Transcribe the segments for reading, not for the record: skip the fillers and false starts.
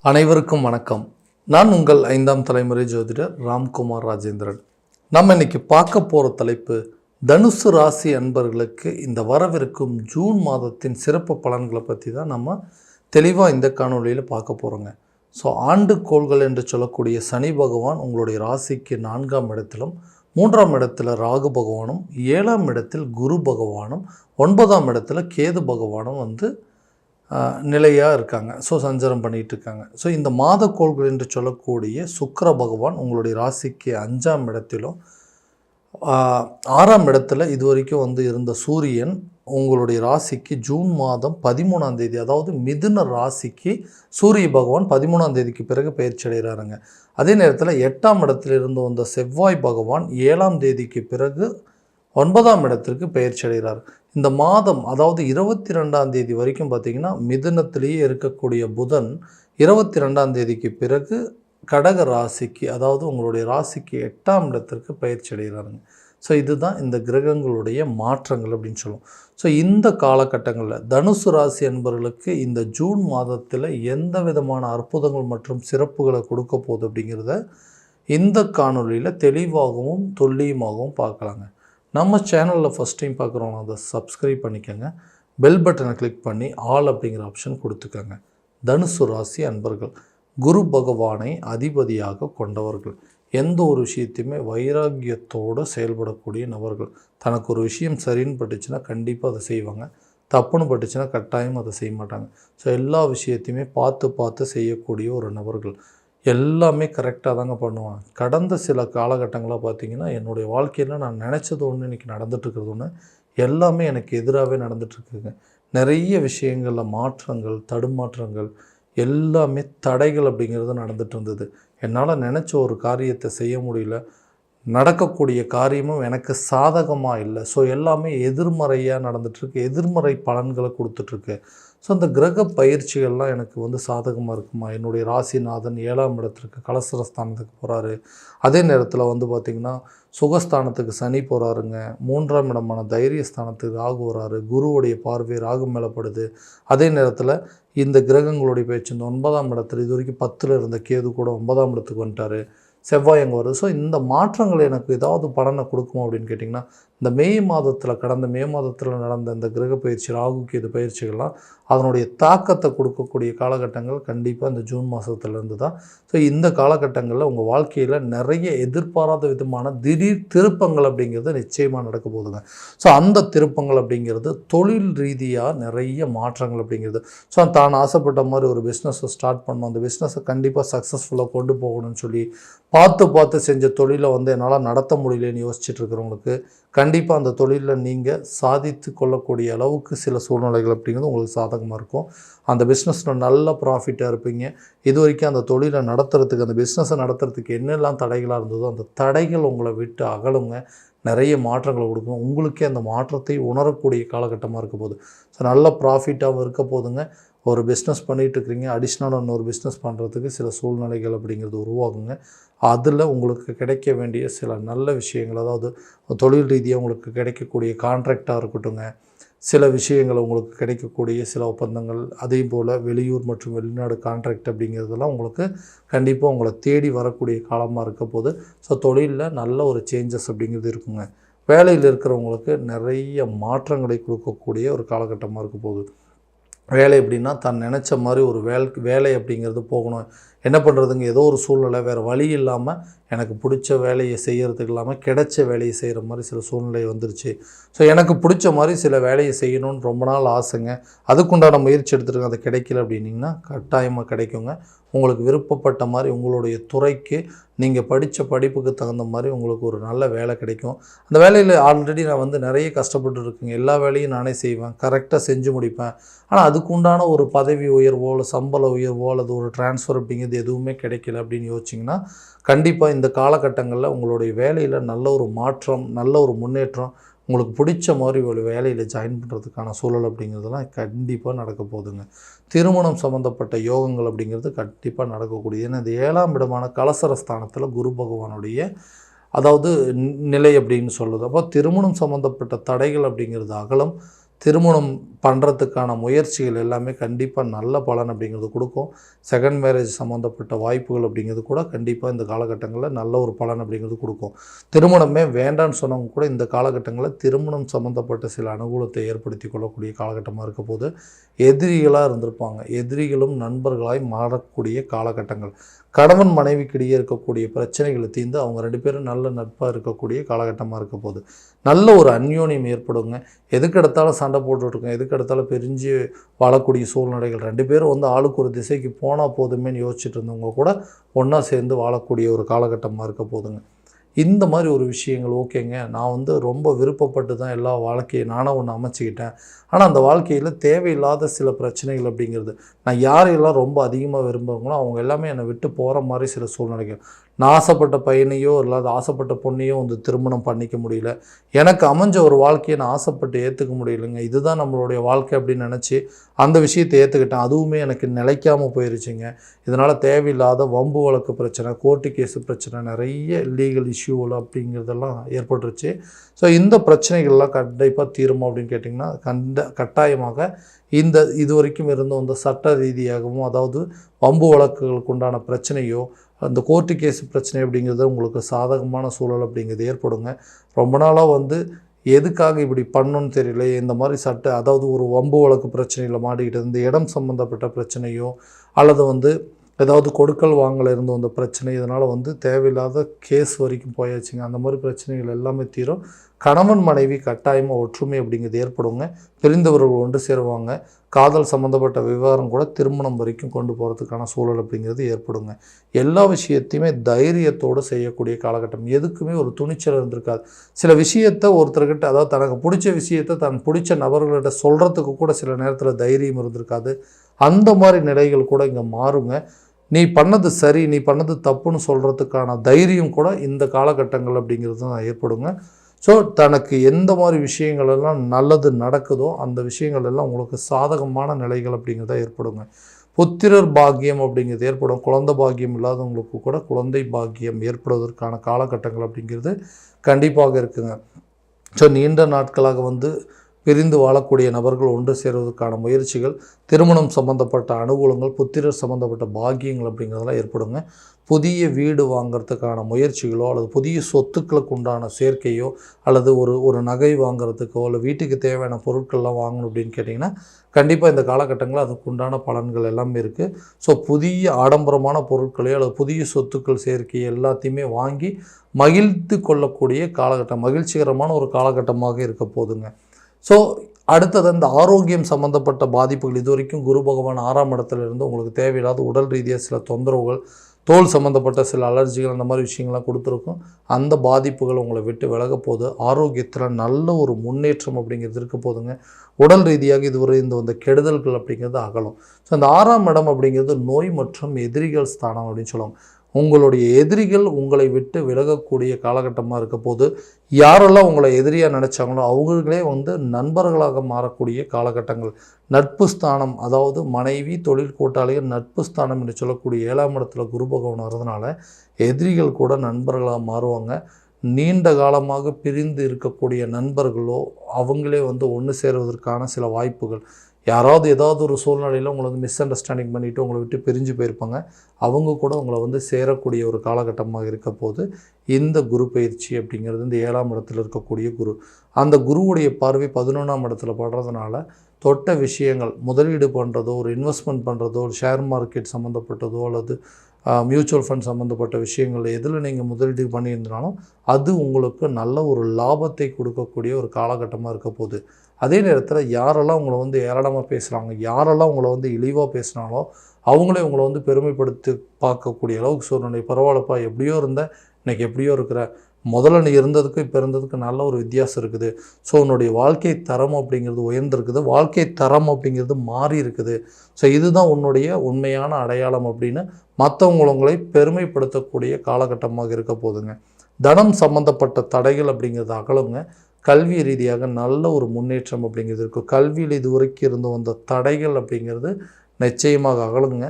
அனைவருக்கும் வணக்கம். நான் உங்கள் 5ஆம் தலைமுறை ஜோதிடர் ராம்குமார் ராஜேந்திரன். நம்ம இன்னைக்கு பார்க்க போகிற தலைப்பு தனுசு ராசி அன்பர்களுக்கு இந்த வரவிருக்கும் ஜூன் மாதத்தின் சிறப்பு பலன்களை பற்றி தான் நம்ம தெளிவாக இந்த காணொலியில் பார்க்க போகிறோங்க. ஸோ ஆண்டுக்கோள்கள் என்று சொல்லக்கூடிய சனி பகவான் உங்களுடைய ராசிக்கு 4ஆம் இடத்திலும், 3ஆம் இடத்துல ராகு பகவானும், 7ஆம் இடத்தில் குரு பகவானும், 9ஆம் இடத்துல கேது பகவானும் நிலையாக இருக்காங்க. ஸோ சஞ்சாரம் பண்ணிகிட்டு இருக்காங்க. ஸோ இந்த மாதக்கோள்கள் என்று சொல்லக்கூடிய சுக்கிர பகவான் உங்களுடைய ராசிக்கு 5ஆம் இடத்திலும், 6ஆம் இடத்துல இது வரைக்கும் இருந்த சூரியன் உங்களுடைய ராசிக்கு ஜூன் மாதம் 13ஆம் தேதி, அதாவது மிதுன ராசிக்கு சூரிய பகவான் 13ஆம் தேதிக்கு பிறகு பயிற்சி அடைகிறாருங்க. அதே நேரத்தில் 8ஆம் இடத்துல இருந்து வந்த செவ்வாய் பகவான் 7ஆம் தேதிக்கு பிறகு 9ஆம் இடத்திற்கு பயிற்சி அடைகிறார். இந்த மாதம், அதாவது 22ஆம் தேதி வரைக்கும் பார்த்திங்கன்னா மிதுனத்திலேயே இருக்கக்கூடிய புதன் 22ஆம் தேதிக்கு பிறகு கடக ராசிக்கு, அதாவது உங்களுடைய ராசிக்கு 8ஆம் இடத்திற்கு பயிற்சி அடைகிறாருங்க. ஸோ இதுதான் இந்த கிரகங்களுடைய மாற்றங்கள் அப்படின்னு சொல்லுவோம். ஸோ இந்த காலகட்டங்களில் தனுசு ராசி என்பவர்களுக்கு இந்த ஜூன் மாதத்தில் எந்த விதமான அற்புதங்கள் மற்றும் சிறப்புகளை கொடுக்க போகுது அப்படிங்கிறத இந்த காணொலியில் தெளிவாகவும் துல்லியமாகவும் பார்க்கலாங்க. நம்ம சேனலில் ஃபஸ்ட் டைம் பார்க்குறவங்க அதை சப்ஸ்கிரைப் பண்ணிக்கோங்க. பெல் பட்டனை கிளிக் பண்ணி ஆல் அப்படிங்கிற ஆப்ஷன் கொடுத்துக்கோங்க. தனுசு ராசி அன்பர்கள் குரு பகவானை அதிபதியாக கொண்டவர்கள், எந்த ஒரு விஷயத்தையுமே வைராக்கியத்தோடு செயல்படக்கூடிய நபர்கள். தனக்கு ஒரு விஷயம் சரின்னு பட்டுச்சுன்னா கண்டிப்பாக அதை செய்வாங்க, தப்புன்னு பட்டுச்சுன்னா கட்டாயம் அதை செய்ய மாட்டாங்க. ஸோ எல்லா விஷயத்தையுமே பார்த்து செய்யக்கூடிய ஒரு நபர்கள். எல்லாமே கரெக்டாக தாங்க பண்ணுவாங்க. கடந்த சில காலகட்டங்களாக பார்த்திங்கன்னா என்னுடைய வாழ்க்கையில் நான் நினச்சது ஒன்று, இன்றைக்கி நடந்துகிட்ருக்கிறது ஒன்று, எல்லாமே எனக்கு எதிராகவே நடந்துகிட்ருக்குங்க. நிறைய விஷயங்களில் மாற்றங்கள், தடுமாற்றங்கள், எல்லாமே தடைகள் அப்படிங்கிறது நடந்துகிட்டு இருந்தது. என்னால் நினச்ச ஒரு காரியத்தை செய்ய முடியல, நடக்கக்கூடிய காரியமும் எனக்கு சாதகமாக இல்லை. ஸோ எல்லாமே எதிர்மறையாக நடந்துகிட்ருக்கு, எதிர்மறை பலன்களை கொடுத்துட்ருக்கு. ஸோ அந்த கிரக பயிற்சிகள்லாம் எனக்கு சாதகமாக இருக்குமா? என்னுடைய ராசிநாதன் 7ஆம் இடத்திற்கு கலசரஸ்தானத்துக்கு போகிறாரு. அதே நேரத்தில் பார்த்திங்கன்னா சுகஸ்தானத்துக்கு சனி போகிறாருங்க. 3ஆம் இடமான தைரியஸ்தானத்துக்கு ராகு வராரு. குருவுடைய பார்வை ராகு மேலப்படுது. அதே நேரத்தில் இந்த கிரகங்களுடைய பேச்சு இந்த 9ஆம் இடத்துல இது வரைக்கும் 10ல் இருந்த கேது கூட 9ஆம் இடத்துக்கு வந்துட்டார். செவ்வாய் அங்கே வருது. ஸோ இந்த மாற்றங்கள் எனக்கு ஏதாவது பலனை கொடுக்குமா அப்படின்னு கேட்டிங்கன்னா, இந்த கடந்த மே மாதத்தில் நடந்த இந்த கிரக பயிற்சி, ராகு கேது பயிற்சிகள்லாம் அதனுடைய தாக்கத்தை கொடுக்கக்கூடிய காலகட்டங்கள் கண்டிப்பாக இந்த ஜூன் மாதத்துலேருந்து தான். ஸோ இந்த காலகட்டங்களில் உங்கள் வாழ்க்கையில் நிறைய எதிர்பாராத விதமான திடீர் திருப்பங்கள் அப்படிங்கிறது நிச்சயமாக நடக்க போகுதுங்க. ஸோ அந்த திருப்பங்கள் அப்படிங்கிறது தொழில் ரீதியாக நிறைய மாற்றங்கள் அப்படிங்கிறது. ஸோ தான் ஆசைப்பட்ட மாதிரி ஒரு பிஸ்னஸை ஸ்டார்ட் பண்ணணும், அந்த பிஸ்னஸை கண்டிப்பாக சக்ஸஸ்ஃபுல்லாக கொண்டு போகணும்னு சொல்லி பார்த்து செஞ்ச தொழிலை என்னால் நடத்த முடியலன்னு யோசிச்சுட்டு இருக்கிறவங்களுக்கு கண்டிப்பாக அந்த தொழிலில் நீங்கள் சாதித்து கொள்ளக்கூடிய அளவுக்கு சில சூழ்நிலைகள் அப்படிங்கிறது உங்களுக்கு சாதகமாக இருக்கும். அந்த பிஸ்னஸில் நல்ல ப்ராஃபிட்டாக இருப்பீங்க. இது வரைக்கும் அந்த தொழிலை நடத்துறதுக்கு, அந்த பிஸ்னஸை நடத்துறதுக்கு என்னெல்லாம் தடைகளாக இருந்ததோ அந்த தடைகள் உங்களை விட்டு அகலுங்க. நிறைய மாற்றங்களை கொடுக்கும். உங்களுக்கே அந்த மாற்றத்தை உணரக்கூடிய காலகட்டமாக இருக்க போகுது. ஸோ நல்ல ப்ராஃபிட்டாகவும் இருக்க போதுங்க. ஒரு பிஸ்னஸ் பண்ணிகிட்ருக்கிறீங்க, அடிஷ்னலாக இன்னொரு பிஸ்னஸ் பண்ணுறதுக்கு சில சூழ்நிலைகள் அப்படிங்கிறது உருவாகுங்க. அதில் உங்களுக்கு கிடைக்க வேண்டிய சில நல்ல விஷயங்கள், அதாவது தொழில் ரீதியாக உங்களுக்கு கிடைக்கக்கூடிய கான்ட்ராக்டாக இருக்கட்டுங்க, சில விஷயங்கள் உங்களுக்கு கிடைக்கக்கூடிய சில ஒப்பந்தங்கள், அதே போல் வெளியூர் மற்றும் வெளிநாடு கான்ட்ராக்ட் அப்படிங்கிறதெல்லாம் உங்களுக்கு கண்டிப்பாக உங்களை தேடி வரக்கூடிய காலமாக இருக்க போது. ஸோ தொழிலில் நல்ல ஒரு சேஞ்சஸ் அப்படிங்கிறது இருக்குங்க. வேலையில் இருக்கிறவங்களுக்கு நிறைய மாற்றங்களை கொடுக்கக்கூடிய ஒரு காலகட்டமாக இருக்க போகுது. வேலை எப்படின்னா, தான் நினச்ச மாதிரி ஒரு வேலை அப்படிங்கிறது போகணும். என்ன பண்ணுறதுங்க, ஏதோ ஒரு சூழ்நிலை, வேறு வழி இல்லாமல் எனக்கு பிடிச்ச வேலையை செய்கிறதுக்கு இல்லாமல் கிடைச்ச வேலையை செய்கிற மாதிரி சில சூழ்நிலை வந்துருச்சு. ஸோ எனக்கு பிடிச்ச மாதிரி சில வேலையை செய்யணும்னு ரொம்ப நாள் ஆசைங்க, அதுக்குண்டான முயற்சி எடுத்துருங்க, அது கிடைக்கல அப்படின்னிங்கன்னா கட்டாயமாக கிடைக்குங்க. உங்களுக்கு விருப்பப்பட்ட மாதிரி உங்களுடைய துறைக்கு நீங்கள் படித்த படிப்புக்கு தகுந்த மாதிரி உங்களுக்கு ஒரு நல்ல வேலை கிடைக்கும். அந்த வேலையில் ஆல்ரெடி நான் நிறைய கஷ்டப்பட்டு இருக்குங்க, எல்லா வேலையும் நானே செய்வேன், கரெக்டாக செஞ்சு முடிப்பேன். ஆனால் அதுக்குண்டான ஒரு பதவி உயர்வோ இல்லை சம்பள உயர்வோ அல்லது ஒரு டிரான்ஸ்ஃபர் அப்படிங்கிறது எதுவுமே கிடைக்கல அப்படின்னு யோசிச்சிங்கன்னா கண்டிப்பாக இந்த காலகட்டங்களில் உங்களுடைய வேலையில் நல்ல ஒரு மாற்றம், நல்ல ஒரு முன்னேற்றம், உங்களுக்கு பிடிச்ச மாதிரி ஒரு வேலையில் ஜாயின் பண்ணுறதுக்கான சூழல் அப்படிங்கிறதுலாம் கண்டிப்பாக நடக்க போகுதுங்க. திருமணம் சம்மந்தப்பட்ட யோகங்கள் அப்படிங்கிறது கண்டிப்பாக நடக்கக்கூடியது. ஏன்னா இந்த 7ஆம் இடமான கலசரஸ்தானத்தில் குரு பகவானுடைய அதாவது நிலை அப்படின்னு சொல்லுது. அப்போ திருமணம் சம்மந்தப்பட்ட தடைகள் அப்படிங்கிறது அகலம், திருமணம் பண்ணுறதுக்கான முயற்சிகள் எல்லாமே கண்டிப்பாக நல்ல பலன் அப்படிங்கிறது கொடுக்கும். செகண்ட் மேரேஜ் சம்மந்தப்பட்ட வாய்ப்புகள் அப்படிங்கிறது கூட கண்டிப்பாக இந்த காலகட்டங்களில் நல்ல ஒரு பலன் அப்படிங்கிறது கொடுக்கும். திருமணமே வேண்டான்னு சொன்னவங்க கூட இந்த காலகட்டங்களில் திருமணம் சம்மந்தப்பட்ட சில அனுகூலத்தை ஏற்படுத்தி கொள்ளக்கூடிய காலகட்டமாக இருக்க போது. எதிரிகளாக இருந்திருப்பாங்க, எதிரிகளும் நண்பர்களாய் மாறக்கூடிய காலகட்டங்கள். கணவன் மனைவிக்கிடையே இருக்கக்கூடிய பிரச்சனைகளை தீர்ந்து அவங்க 2 பேரும் நல்ல நட்பாக இருக்கக்கூடிய காலகட்டமாக இருக்க போகுது. நல்ல ஒரு அந்யோன்யம் ஏற்படுங்க. எதுக்கெடுத்தாலும் சண்டை போட்டுட்ருக்கோம், எதுக்கெடுத்தாலும் பிரிஞ்சு வாழக்கூடிய சூழ்நிலைகள், 2 பேரும் ஆளுக்கு ஒரு திசைக்கு போனால் போதுமேன்னு யோசிச்சுட்டு இருந்தவங்க கூட ஒன்றா சேர்ந்து வாழக்கூடிய ஒரு காலகட்டமாக இருக்க போதுங்க. இந்த மாதிரி ஒரு விஷயங்கள் ஓகேங்க, நான் ரொம்ப விருப்பப்பட்டு தான் எல்லா வாழ்க்கையை நானாக ஒன்று அமைச்சிக்கிட்டேன். ஆனால் அந்த வாழ்க்கையில் தேவையில்லாத சில பிரச்சனைகள் அப்படிங்கிறது, நான் யாரையெல்லாம் ரொம்ப அதிகமாக விரும்புகிறவங்களோ அவங்க எல்லாமே என்னை விட்டு போகிற மாதிரி சில சூழ்நிலைகள். நான் ஆசைப்பட்ட பையனையோ இல்லாத ஆசைப்பட்ட பொண்ணையோ திருமணம் பண்ணிக்க முடியல. எனக்கு அமைஞ்ச ஒரு வாழ்க்கையை நான் ஆசைப்பட்டு ஏற்றுக்க முடியலைங்க. இதுதான் நம்மளுடைய வாழ்க்கை அப்படின்னு நினச்சி அந்த விஷயத்தை ஏற்றுக்கிட்டேன். அதுவுமே எனக்கு நிலைக்காமல் போயிருச்சுங்க. இதனால் தேவையில்லாத வம்பு வழக்கு பிரச்சனை, கோர்ட்டு கேஸு பிரச்சனை, நிறைய லீகல் இஷ்யூவில் அப்படிங்கிறதெல்லாம் ஏற்பட்டுருச்சு. ஸோ இந்த பிரச்சனைகள்லாம் கண்டிப்பாக தீருமா அப்படின்னு கேட்டிங்கன்னா கட்டாயமாக இது வரைக்கும் இருந்த சட்ட ரீதியாகவும், அதாவது வம்பு வழக்குகளுக்கு உண்டான பிரச்சனையோ அந்த கோர்ட்டு கேஸ் பிரச்சனை அப்படிங்கிறது உங்களுக்கு சாதகமான சூழல் அப்படிங்கிறது ஏற்படுங்க. ரொம்ப நாளாக எதுக்காக இப்படி பண்ணணும்னு தெரியல, இந்த மாதிரி அதாவது ஒரு வம்பு வழக்கு பிரச்சனையில் மாட்டிக்கிட்டு இந்த இடம் சம்மந்தப்பட்ட பிரச்சனையோ அல்லது ஏதாவது கொடுக்கல் வாங்கல இருந்து வந்த பிரச்சனை, இதனால் தேவையில்லாத கேஸ் வரைக்கும் போயாச்சுங்க. அந்த மாதிரி பிரச்சனைகள் எல்லாமே தீரும். கணவன் மனைவி கட்டாயமாக ஒற்றுமை அப்படிங்கிறது ஏற்படுங்க. பிரிந்தவர்கள் ஒன்று சேருவாங்க. காதல் சம்மந்தப்பட்ட விவகாரம் கூட திருமணம் வரைக்கும் கொண்டு போகிறதுக்கான சூழல் அப்படிங்கிறது ஏற்படுங்க. எல்லா விஷயத்தையுமே தைரியத்தோடு செய்யக்கூடிய காலகட்டம். எதுக்குமே ஒரு துணிச்சல் இருந்திருக்காது. சில விஷயத்தை ஒருத்தர்கிட்ட, அதாவது தனக்கு பிடிச்ச விஷயத்தை தன் பிடிச்ச நபர்கள்கிட்ட சொல்கிறதுக்கு கூட சில நேரத்தில் தைரியம் இருந்திருக்காது. அந்த மாதிரி நிலைகள் கூட இங்கே மாறுங்க. நீ பண்ணது சரி, நீ பண்ணது தப்புன்னு சொல்கிறதுக்கான தைரியம் கூட இந்த காலகட்டங்கள் அப்படிங்கிறது தான் ஏற்படுங்க. ஸோ தனக்கு எந்த மாதிரி விஷயங்கள் எல்லாம் நல்லது நடக்குதோ அந்த விஷயங்கள் எல்லாம் உங்களுக்கு சாதகமான நிலைகள் அப்படிங்கிறத ஏற்படுங்க. புத்திரர் பாக்கியம் அப்படிங்கிறது ஏற்படும். குழந்தை பாக்கியம் இல்லாதவங்களுக்கு கூட குழந்தை பாக்கியம் ஏற்படுவதற்கான காலகட்டங்கள் அப்படிங்கிறது கண்டிப்பாக இருக்குங்க. ஸோ நீண்ட நாட்களாக பிரிந்து வாழக்கூடிய நபர்கள் ஒன்று சேருவதற்கான முயற்சிகள், திருமணம் சம்மந்தப்பட்ட அனுகூலங்கள், புத்திரர் சம்மந்தப்பட்ட பாக்கியங்கள் அப்படிங்கிறதெல்லாம் ஏற்படுங்க. புதிய வீடு வாங்கிறதுக்கான முயற்சிகளோ அல்லது புதிய சொத்துக்களுக்கு உண்டான சேர்க்கையோ அல்லது ஒரு நகை வாங்கிறதுக்கோ இல்லை வீட்டுக்கு தேவையான பொருட்கள்லாம் வாங்கணும் அப்படின்னு கேட்டிங்கன்னா கண்டிப்பாக இந்த காலகட்டங்களில் அதுக்கு உண்டான பலன்கள் எல்லாமே இருக்குது. ஸோ புதிய ஆடம்பரமான பொருட்களையோ அல்லது புதிய சொத்துக்கள் சேர்க்கை எல்லாத்தையுமே வாங்கி மகிழ்ந்து கொள்ளக்கூடிய காலகட்டம், மகிழ்ச்சிகரமான ஒரு காலகட்டமாக இருக்க போதுங்க. ஸோ அடுத்தது இந்த ஆரோக்கியம் சம்மந்தப்பட்ட பாதிப்புகள், இது வரைக்கும் குரு பகவான் 6ஆம் இடத்துல இருந்து உங்களுக்கு தேவையில்லாத உடல் ரீதியாக சில தொந்தரவுகள், தோல் சம்மந்தப்பட்ட சில அலர்ஜிகள், அந்த மாதிரி விஷயங்கள்லாம் கொடுத்துருக்கும். அந்த பாதிப்புகள் உங்களை விட்டு விலக போது. ஆரோக்கியத்தில் நல்ல ஒரு முன்னேற்றம் அப்படிங்கிறது இருக்க போதுங்க. உடல் ரீதியாக இதுவரை இந்த கெடுதல்கள் அப்படிங்கிறது அகலும். ஸோ இந்த 6ஆம் இடம் அப்படிங்கிறது நோய் மற்றும் எதிரிகள் ஸ்தானம் அப்படின்னு சொல்லுவாங்க. உங்களுடைய எதிரிகள் உங்களை விட்டு விலகக்கூடிய காலகட்டமாக இருக்க போது. யாரெல்லாம் உங்களை எதிரியாக நினச்சாங்களோ அவங்களே நண்பர்களாக மாறக்கூடிய காலகட்டங்கள். நட்பு ஸ்தானம், அதாவது மனைவி, தொழில் கூட்டாளிகள், நட்பு ஸ்தானம் என்று சொல்லக்கூடிய 7ஆம் இடத்துல குரு பகவான் வரதுனால எதிரிகள் கூட நண்பர்களாக மாறுவாங்க. நீண்ட காலமாக பிரிந்து இருக்கக்கூடிய நண்பர்களோ அவங்களே ஒன்று சேருவதற்கான சில வாய்ப்புகள். யாராவது ஏதாவது ஒரு சூழ்நிலையில் உங்களை மிஸ் அண்டர்ஸ்டாண்டிங் பண்ணிவிட்டு உங்களை விட்டு பிரிஞ்சு போயிருப்பாங்க. அவங்க கூட உங்களை சேரக்கூடிய ஒரு காலகட்டமாக இருக்க போது. இந்த குரு பயிற்சி அப்படிங்கிறது இந்த 7ஆம் இடத்துல இருக்கக்கூடிய குரு, அந்த குருவுடைய பார்வை 11ஆம் இடத்துல படுறதுனால தொட்ட விஷயங்கள், முதலீடு பண்ணுறதோ, ஒரு இன்வெஸ்ட்மெண்ட் பண்ணுறதோ, ஒரு ஷேர் மார்க்கெட் சம்மந்தப்பட்டதோ அல்லது மியூச்சுவல் ஃபண்ட் சம்மந்தப்பட்ட விஷயங்கள் எதில் நீங்கள் முதலீடு பண்ணியிருந்தாலும் அது உங்களுக்கு நல்ல ஒரு லாபத்தை கொடுக்கக்கூடிய ஒரு காலகட்டமாக இருக்க போகுது. அதே நேரத்தில் யாரெல்லாம் உங்களை ஏராளமாக பேசுகிறாங்க, யாரெல்லாம் உங்களை இழிவாக பேசுனாலோ அவங்களே உங்களை பெருமைப்படுத்தி பார்க்கக்கூடிய அளவுக்கு சூழ்நிலை. பரவாயில்லப்பா, எப்படியோ இருந்தேன், இன்றைக்கி எப்படியோ இருக்கிற, முதல்ல நீ இருந்ததுக்கு இப்போ இருந்ததுக்கு நல்ல ஒரு வித்தியாசம் இருக்குது. ஸோ உன்னுடைய வாழ்க்கை தரம் அப்படிங்கிறது உயர்ந்திருக்குது, வாழ்க்கை தரம் அப்படிங்கிறது மாறி இருக்குது. ஸோ இதுதான் உன்னுடைய உண்மையான அடையாளம் அப்படின்னு மற்றவங்களை பெருமைப்படுத்தக்கூடிய காலகட்டமாக இருக்க போதுங்க. தனம் சம்மந்தப்பட்ட தடைகள் அப்படிங்கிறது அகலுங்க. கல்வி ரீதியாக நல்ல ஒரு முன்னேற்றம் அப்படிங்கிறது இருக்கும். கல்வியில் இது வரைக்கும் இருந்து வந்த தடைகள் அப்படிங்கிறது நிச்சயமாக அகலுங்க.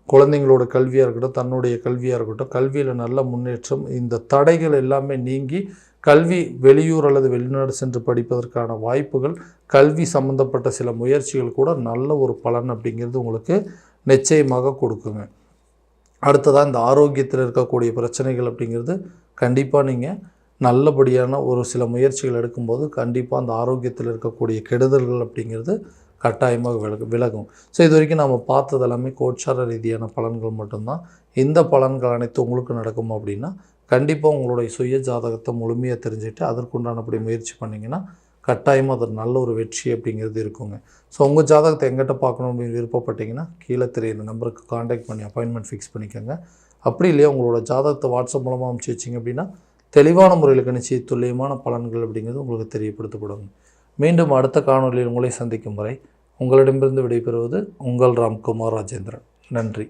குழந்தைங்களோட கல்வியாக இருக்கட்டும், தன்னுடைய கல்வியாக இருக்கட்டும், கல்வியில் நல்ல முன்னேற்றம். இந்த தடைகள் எல்லாமே நீங்கி கல்வி வெளியூர் அல்லது வெளிநாடு சென்று படிப்பதற்கான வாய்ப்புகள், கல்வி சம்மந்தப்பட்ட சில முயற்சிகள் கூட நல்ல ஒரு பலன் அப்படிங்கிறது உங்களுக்கு நிச்சயமாக கொடுக்குங்க. அடுத்ததாக இந்த ஆரோக்கியத்தில் இருக்கக்கூடிய பிரச்சனைகள் அப்படிங்கிறது கண்டிப்பாக நீங்கள் நல்லபடியான ஒரு சில முயற்சிகள் எடுக்கும்போது கண்டிப்பாக அந்த ஆரோக்கியத்தில் இருக்கக்கூடிய கெடுதல்கள் அப்படிங்கிறது கட்டாயமாக விலகும். ஸோ இது வரைக்கும் நம்ம பார்த்தது எல்லாமே கோச்சார ரீதியான பலன்கள் மட்டும்தான். இந்த பலன்கள் அனைத்து உங்களுக்கு நடக்கும் அப்படின்னா கண்டிப்பாக உங்களுடைய சுய ஜாதகத்தை முழுமையாக தெரிஞ்சுட்டு அதற்குண்டானபடி முயற்சி பண்ணிங்கன்னா கட்டாயமாக அது நல்ல ஒரு வெற்றி அப்படிங்கிறது இருக்குங்க. ஸோ உங்கள் ஜாதகத்தை எங்கிட்ட பார்க்கணும் அப்படின்னு விருப்பப்பட்டீங்கன்னா கீழே தெரியுற நம்பருக்கு காண்டாக்ட் பண்ணி அப்பாயின்மெண்ட் ஃபிக்ஸ் பண்ணிக்கோங்க. அப்படி இல்லையா உங்களோட ஜாதகத்தை வாட்ஸ்அப் மூலமாக அனுப்பிச்சி வச்சிங்க அப்படின்னா தெளிவான முறையில் கணிச்சு துல்லியமான பலன்கள் அப்படிங்கிறது உங்களுக்கு தெரியப்படுத்தப்படும். மீண்டும் அடுத்த காணொலியில் உங்களை சந்திக்கும் வரை உங்களிடமிருந்து விடைபெறுவது உங்கள் ராம்குமார் ராஜேந்திரன். நன்றி.